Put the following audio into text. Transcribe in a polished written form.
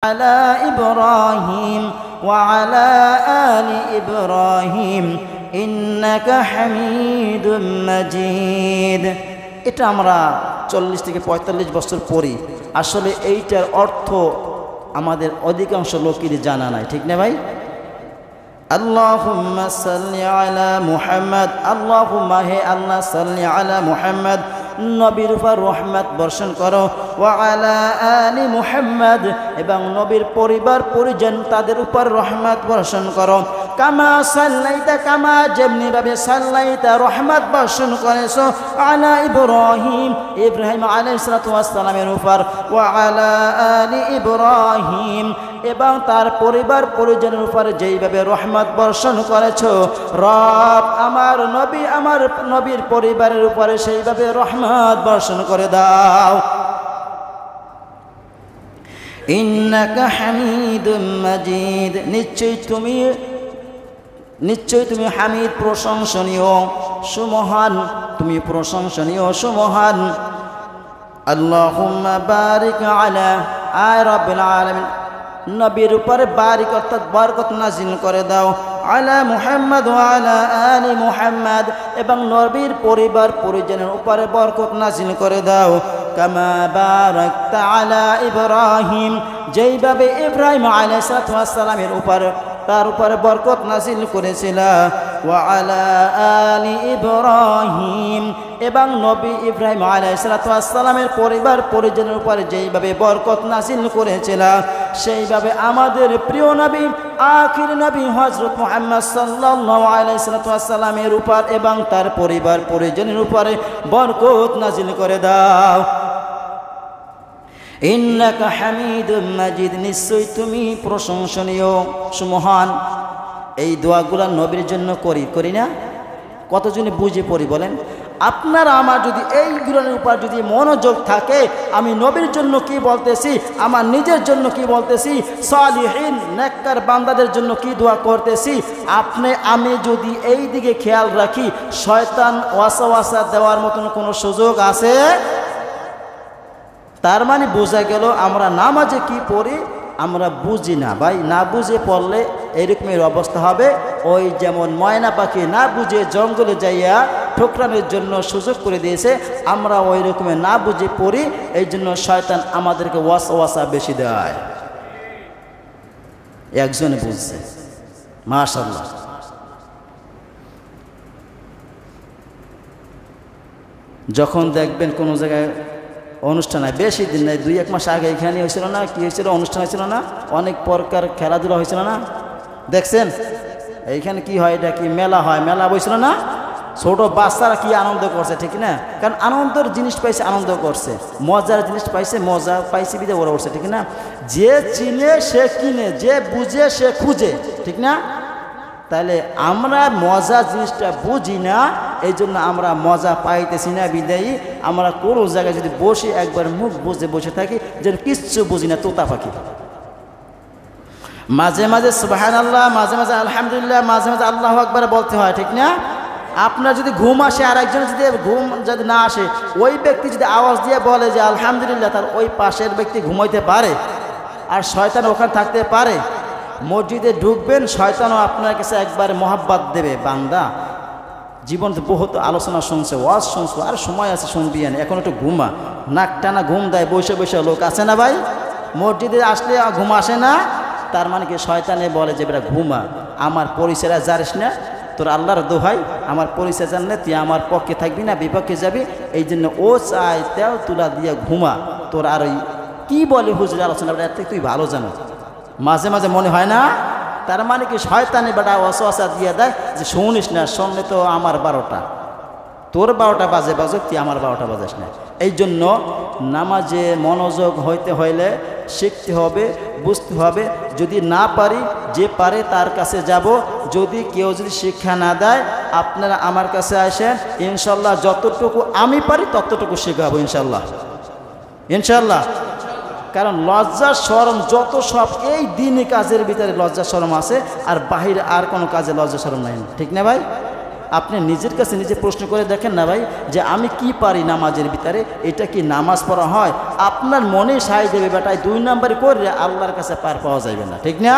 على إبراهيم وعلى آل إبراهيم إنك حميد مجيد। এটা আমরা 40 থেকে 45 বছর পরে আসলে এইটার অর্থ আমাদের অধিকাংশ লোকেরই জানা নাই, ঠিক না ভাই? আল্লাহুম্মা সাল্লি আলা মুহাম্মদ, আল্লাহুম্মা হে আল্লাহ সাল্লি আলা মুহাম্মদ, নবীর উপর রহমত বর্ষণ করো, ওয়া আলা আলি মুহাম্মদ, এবং নবীর পরিবার পরিজন তাদের উপর রহমত বর্ষণ করো। কামা সাল্লাইতা, কামা যেমনি ভাবে সাল্লাইতা রহমত বর্ষণ করেছো আলা ইব্রাহিম, ইব্রাহিম আলাইহিস সালাতু ওয়াস সালামের উপর, ওয়া আলা আলি ইব্রাহিম, এবং তার পরিবার পরিজনের উপর যেইভাবে রহমত বর্ষণ করেছো রব আমার নবী আমার নবীর পরিবারের উপরে সেইভাবে রহমত বর্ষণ করে দাও। ইন্নাকা হামিদুম মাজিদ, নিশ্চয়ই তুমি হামিদ, প্রশংসনীয়, সুমহান, তুমি প্রশংসনীয় সুমহান। আল্লাহুম্মা বারিক আলা, আয় রব্বুল আলামিন নবীর উপরে বারিক অর্থাৎ বরকত নাজিল করে দাও, আলা মুহাম্মদ ওয়া আলা আলি মুহাম্মদ, এবং নবীর পরিবার পরিজনের উপরে বরকত নাজিল করে দাও। কামা বারাকতা আলা ইব্রাহিম, যেইভাবে ইব্রাহিম আলাইহিস সালাতু ওয়াস সালামের উপর তার উপরে বরকত নাজিল করেছিলা, ওয়া আলা আলি ইব্রাহিম, এবং নবী ইব্রাহিম আলাইহিস সালাতু ওয়াস সালামের পরিবার পরিজনের উপরে যেইভাবে বরকত নাজিল করেছিলা সেইভাবে আমাদের প্রিয় নবী আখির নবী হযরত মুহাম্মদ সাল্লাল্লাহু আলাইহি ওয়াসাল্লামের উপর এবং তার পরিবার পরিজনের উপরে বরকত নাজিল করে দাও। ইন্নাকা হামিদুম মাজিদ, নিশ্চয়ই তুমি প্রশংসনীয় সুমহান। এই দোয়াগুলো নবীর জন্য করি না? কতজনে বুঝে পড়ি বলেন? আপনারা আমার যদি এইগুলোর উপর যদি মনোযোগ থাকে, আমি নবীর জন্য কি বলতেছি, আমার নিজের জন্য কি বলতেছি, সালিহিন নেককার বান্দাদের জন্য কি দোয়া করতেছি, আমি যদি এই দিকে খেয়াল রাখি, শয়তান ওয়াসওয়াসা দেওয়ার মতন কোনো সুযোগ আছে? তার মানে বোঝা গেল আমরা নামাজে কি পড়ি আমরা বুঝি না ভাই। না বুঝে পড়লে এরকমের অবস্থা হবে। ওই যেমন ময়না পাখি না বুঝে জঙ্গলে যাইয়া ঠোকরানোর জন্য সুযোগ করে দিয়েছে, আমরা ওই রকমের না বুঝে পড়ি, এই জন্য শয়তান আমাদেরকে ওয়াসওয়াসা বেশি দেয়। একজনে বুঝছে, মাশাআল্লাহ। যখন দেখবেন কোনো জায়গায় অনুষ্ঠান হয়, বেশি দিন নাই, 2-1 মাস আগে এখানে হয়েছিল না, কি হয়েছিল, অনুষ্ঠান হয়েছিল না, অনেক প্রকার খেলাধুলা হয়েছিল না, দেখছেন? এইখানে কি হয়, এটা কি মেলা হয়, মেলা বসছিল না, ছোট বাচ্চারা কি আনন্দ করছে, ঠিক না? কারণ আনন্দের জিনিস পাইছে, আনন্দ করছে, মজার জিনিস পাইছে, মজা পাইছে, বিদে ওরা উঠছে, ঠিক না? যে চিনে সে কিনে, যে বুঝে সে খুঁজে, ঠিক না? তাহলে আমরা মজা জিনিসটা বুঝি না, এই জন্য আমরা মজা পাইতেছি না, বিদায়ী আমরা কোনো জায়গায় যদি বসে একবার মুখ বুঝে বসে থাকি যেন কিচ্ছু বুঝি না, তোতা পাখি। মাঝে মাঝে সুবহানাল্লাহ, মাঝে মাঝে আলহামদুলিল্লাহ, মাঝে মাঝে আল্লাহু আকবার বলতে হয়, ঠিক না? আপনার যদি ঘুম আসে আর একজন যদি ঘুম যদি না আসে, ওই ব্যক্তি যদি আওয়াজ দিয়ে বলে যে আলহামদুলিল্লাহ, তার ওই পাশের ব্যক্তি ঘুমাইতে পারে আর শয়তান ওখানে থাকতে পারে। মসজিদে ঢুকবেন, শয়তানও আপনার কাছে একবার মহাব্বত দেবে, বান্দা জীবন তো বহুত আলোচনা শুনছে, ওয়াজ শুনছো, আর সময় আছে শুনবি না, এখন একটু ঘুমা। নাক টানা ঘুম দেয় বসে বসে লোক আছে না ভাই? মসজিদে আসলে ঘুম আসে না, তার মানে কি শয়তানে বলে যে বেটা ঘুমা, আমার পরিচয়টা জানিস না, তোর আল্লাহর দোহাই আমার পরিচয় জানলে তুই আমার পক্ষে থাকবি না, বিপক্ষে যাবি, এই জন্য ও চাই তেও তুলা দিয়ে ঘুমা, তোর আর ওই কী বলে হুজুর আলোচনা এর থেকে তুই ভালো জানো। মাঝে মাঝে মনে হয় না? তার মানে কি শয়তানে বেটা ওয়াসওয়াসা দিয়ে দেয় যে শুনিস না, শুনলে তো আমার 12টা, তোর 12টা বাজে বাজুক, তুই আমার 12টা বাজাস না। এই জন্য নামাজে মনোযোগ হইতে হইলে শিখতে হবে, বুঝতে হবে। যদি না পারি, যে পারে তার কাছে যাব। যদি কেউ যদি শিক্ষা না দেয়, আপনারা আমার কাছে আসেন, ইনশাল্লাহ যতটুকু আমি পারি ততটুকু শেখাবো ইনশাল্লাহ, ইনশাল্লাহ। কারণ লজ্জা শরম যত সব এই দিনই কাজের ভিতরে লজ্জা শরম আছে, আর বাহিরে আর কোনো কাজে লজ্জা শরম নাই, ঠিক না ভাই? আপনি নিজের কাছে নিজে প্রশ্ন করে দেখেন না ভাই, যে আমি কি পারি নামাজের ভিতরে, এটা কি নামাজ পড়া হয়? আপনার মনে সায় দেবে বেটায় 2 নাম্বার করে আল্লাহর কাছে পার পাওয়া যাবে না, ঠিক না?